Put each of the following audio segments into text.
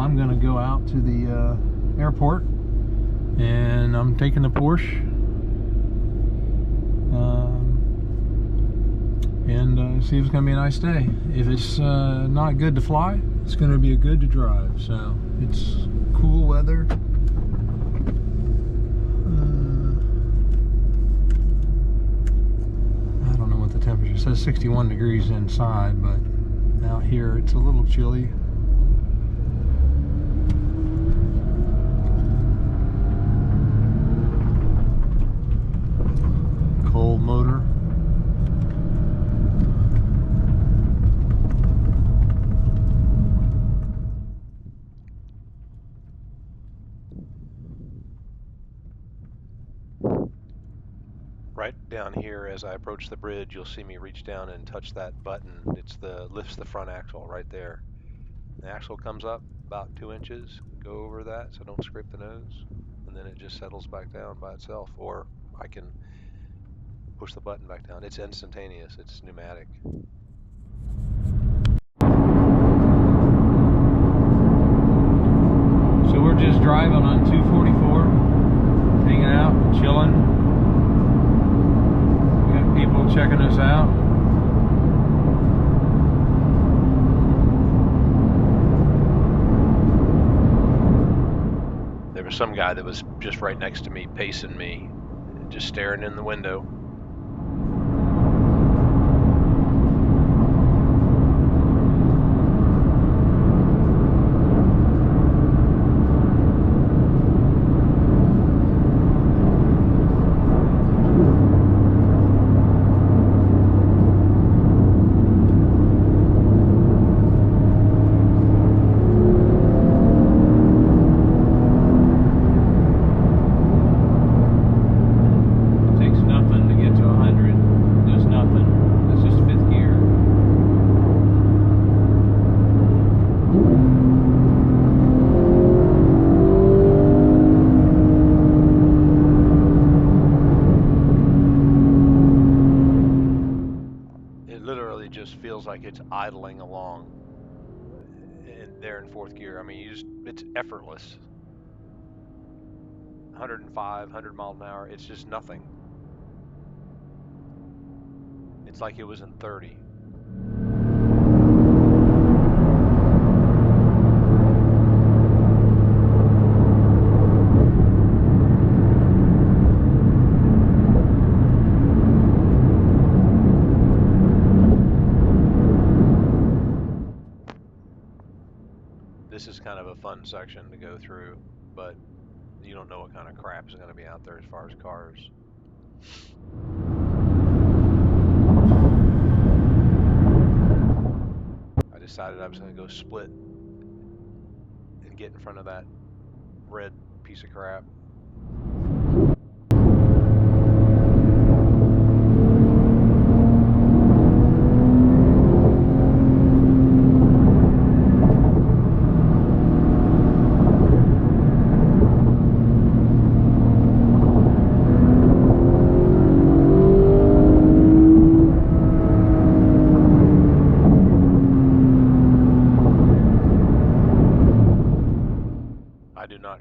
I'm going to go out to the airport, and I'm taking the Porsche, and see if it's going to be a nice day. If it's not good to fly, it's going to be good to drive. So it's cool weather. I don't know what the temperature says. 61 degrees inside, but out here it's a little chilly. Cold motor. Right down here, as I approach the bridge, you'll see me reach down and touch that button. It's lifts the front axle right there. The axle comes up about 2 inches. Go over that so don't scrape the nose, and then it just settles back down by itself. Or I can push the button back down. It's instantaneous. It's pneumatic. So we're just driving on 244, hanging out, chilling. We got people checking us out. There was some guy that was just right next to me, pacing me, just staring in the window. Just feels like it's idling along there in fourth gear. I mean, it's effortless. 105, 100 miles an hour, it's just nothing. It's like it was in 30. This is kind of a fun section to go through, but you don't know what kind of crap is going to be out there as far as cars. I decided I was going to go split and get in front of that red piece of crap.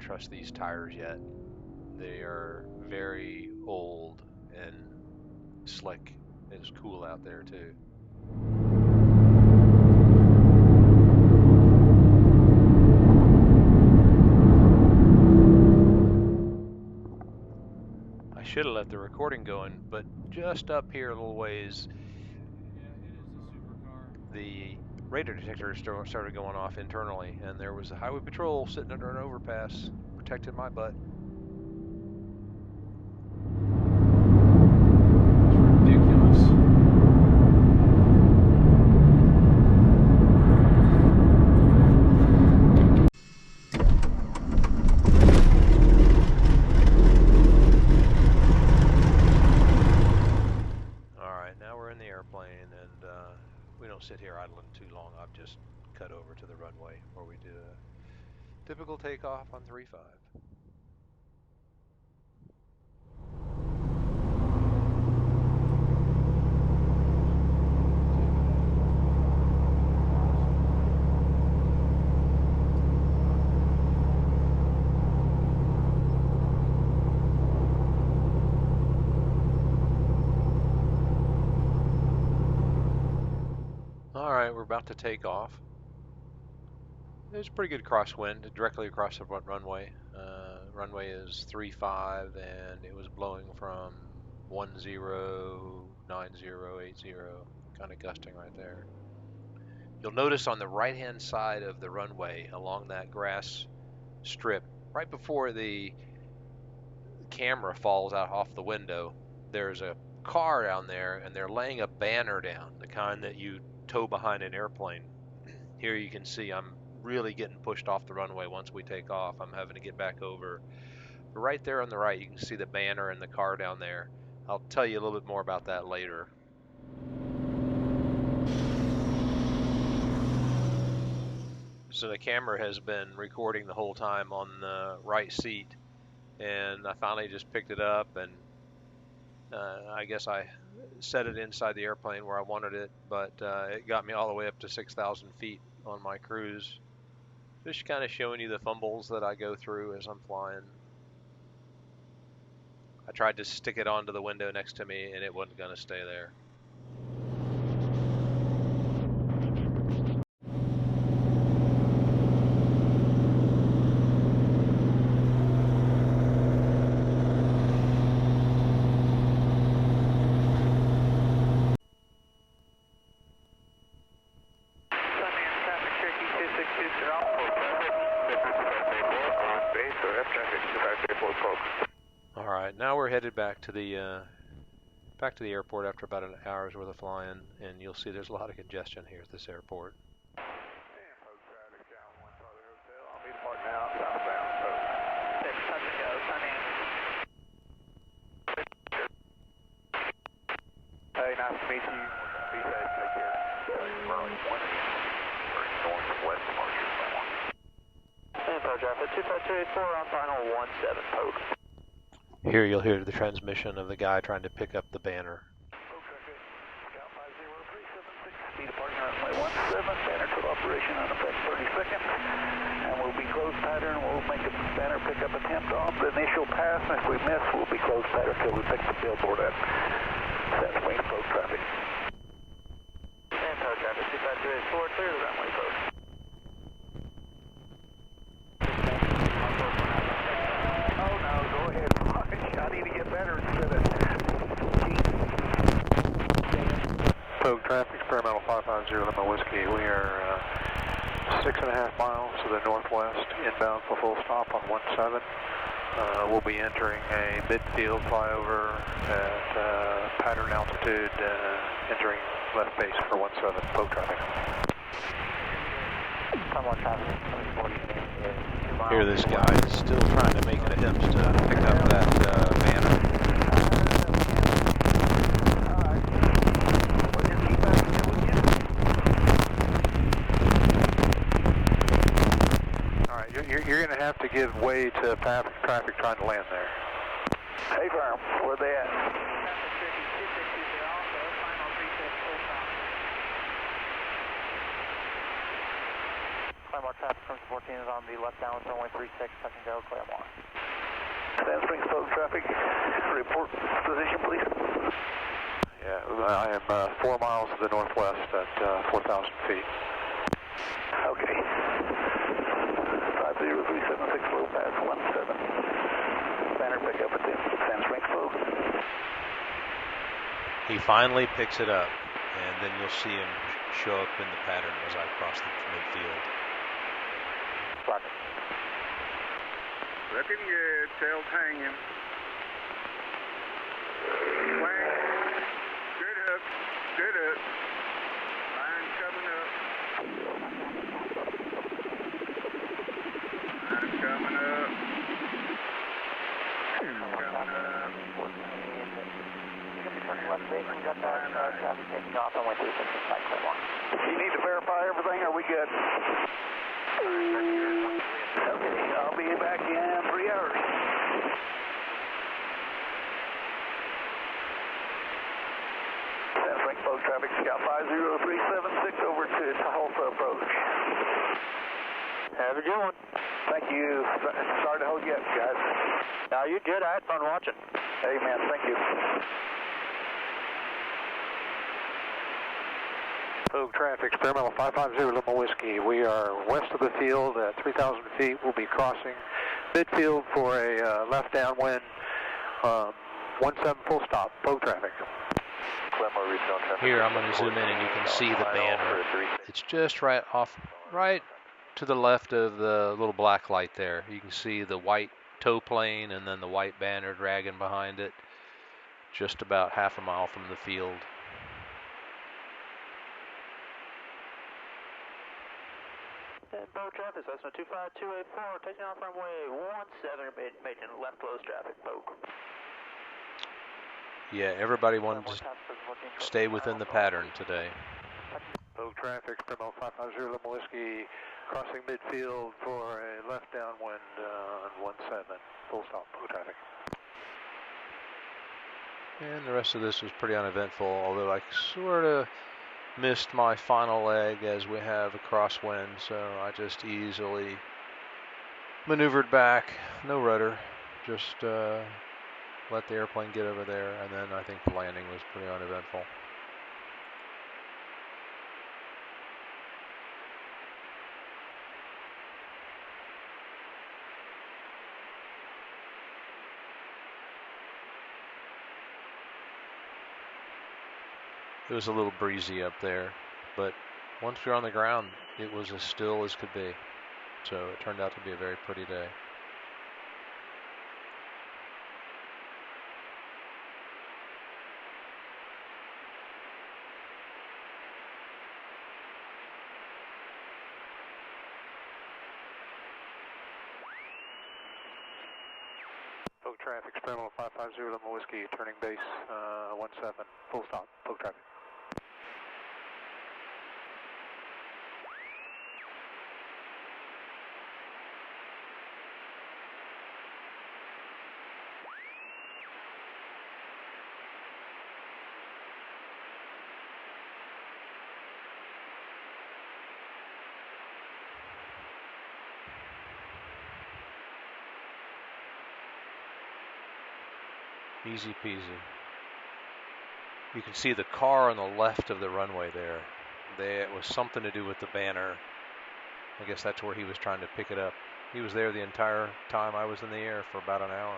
Trust these tires yet. They are very old and slick. It's cool out there too. I should have let the recording going, but just up here a little ways, the radar detector started going off internally, and there was a highway patrol sitting under an overpass protecting my butt. Ridiculous. All right, now we're in the airplane, and we don't sit here idling too long. I've just cut over to the runway where we do a typical takeoff on 3.5. we're about to take off. There's a pretty good crosswind directly across the runway. Runway is 35 and it was blowing from 109080, kind of gusting right there. You'll notice on the right hand side of the runway along that grass strip, right before the camera falls out off the window, there's a car down there and they're laying a banner down, the kind that you tow behind an airplane. Here you can see I'm really getting pushed off the runway once we take off. I'm having to get back over. But right there on the right, you can see the banner and the car down there. I'll tell you a little bit more about that later. So the camera has been recording the whole time on the right seat, and I finally just picked it up, and I guess I set it inside the airplane where I wanted it, but it got me all the way up to 6,000 feet on my cruise. Just kind of showing you the fumbles that I go through as I'm flying. I tried to stick it onto the window next to me and it wasn't going to stay there. All right, now we're headed back to the airport after about an hour's worth of flying, and you'll see there's a lot of congestion here at this airport. Hey, nice to meet you. Be safe, take care. Northwest departure. Info traffic 25284 on final 17 poke. Here you'll hear the transmission of the guy trying to pick up the banner. Scout 50376, speed departing runway 17, banner to operation on effect 30 seconds. And we'll be closed pattern, we'll make a banner pickup attempt on the initial pass, and if we miss, we'll be closed pattern until we pick the billboard up. That's wing poke traffic. And poke traffic 25284, clear the runway poke. Oh no, go ahead. I need to get better instead of Poke traffic, experimental 550 Lima Whiskey. We are 6.5 miles to the northwest, inbound for full stop on 17. We'll be entering a midfield flyover at pattern altitude, entering left base for 17, poke traffic. Here this guy is still trying to make an attempt to pick up that banner. You're going to have to give way to traffic trying to land there. Hey, firm, where they at? Claremont traffic from 14 is on the left downwind runway 36, touch and go, Claremont. Sand Springs poke traffic, report position, please. Yeah, I am 4 miles to the northwest at 4,000 feet. Okay. 50376 low pass 17. Banner pickup at the Sand Springs poke. He finally picks it up, and then you'll see him show up in the pattern as I cross the midfield. Roger. Looking good, tail's hanging. Swing. Good hook, good hook. Line coming up. Line coming up. Coming up. You need to verify everything, are we good? Okay, I'll be back in 3 hours. Sand Springs poke traffic, Scout 50376 over to Tulsa approach. Have a good one. Thank you. Sorry to hold you up, guys. No, you're good. I had fun watching. Amen. Thank you. Vogue traffic, experimental 550 Lima Whiskey. We are west of the field at 3,000 feet. We'll be crossing midfield for a left downwind 17 full stop. Vogue traffic. Here I'm going to zoom in and you can see the banner. It's just right to the left of the little black light there. You can see the white tow plane and then the white banner dragging behind it, just about half a mile from the field. Boat traffic, Cessna 25284, taking off runway 17, making left close traffic, boat. Yeah, everybody wanted to stay within the pattern today. Vogue traffic, experimental 550 Lima Whiskey, crossing midfield for a left downwind on 17, full stop, Vogue traffic. And the rest of this was pretty uneventful, although I sort of missed my final leg as we have a crosswind, so I just easily maneuvered back, no rudder, just let the airplane get over there, and then I think the landing was pretty uneventful. It was a little breezy up there, but once we were on the ground, it was as still as could be. So it turned out to be a very pretty day. Vogue traffic, experimental 550 Lima Whiskey, turning base 17, full stop, Vogue traffic. Easy peasy. You can see the car on the left of the runway there. It was something to do with the banner. I guess that's where he was trying to pick it up. He was there the entire time I was in the air for about an hour.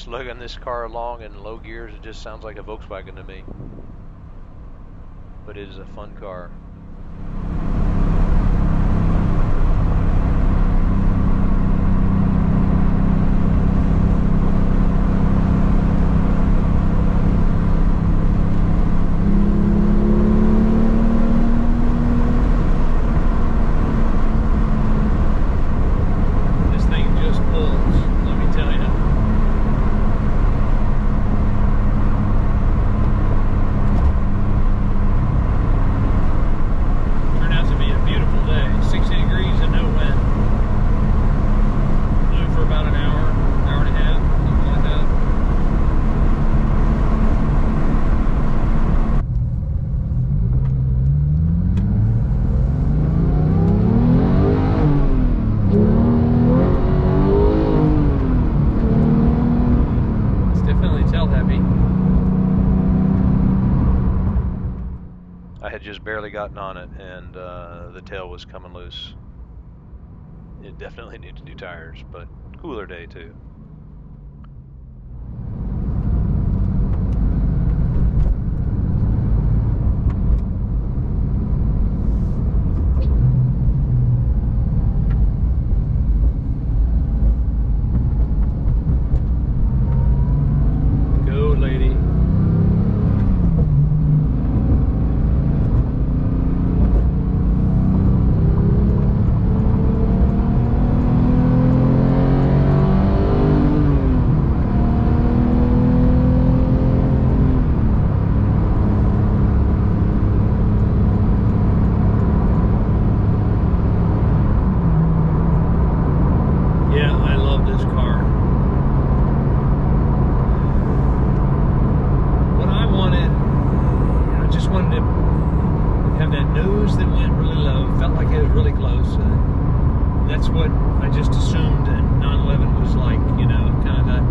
Lugging this car along in low gears, it just sounds like a Volkswagen to me. But it is a fun car. This thing just pulls, let me tell you. I had just barely gotten on it, and the tail was coming loose. It definitely needs new tires, but cooler day too. Go, lady. Yeah, I love this car. What I wanted, I just wanted to have that nose that went really low, felt like it was really close. That's what I just assumed that 911 was like, you know, kind of that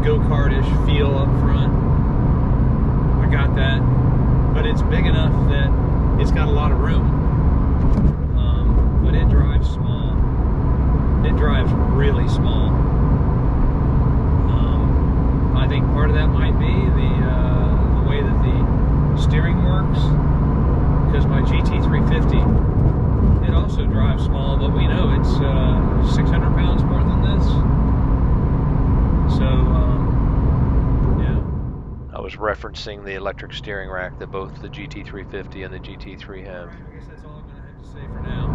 go-kartish feel up front. I got that, but it's big enough that it's got a lot of room. But it drives small. It drives really small. I think part of that might be the way that the steering works, because my GT350, it also drives small, but we know it's 600 pounds more than this. So, yeah. I was referencing the electric steering rack that both the GT350 and the GT3 have. I guess that's all I'm going to have to say for now.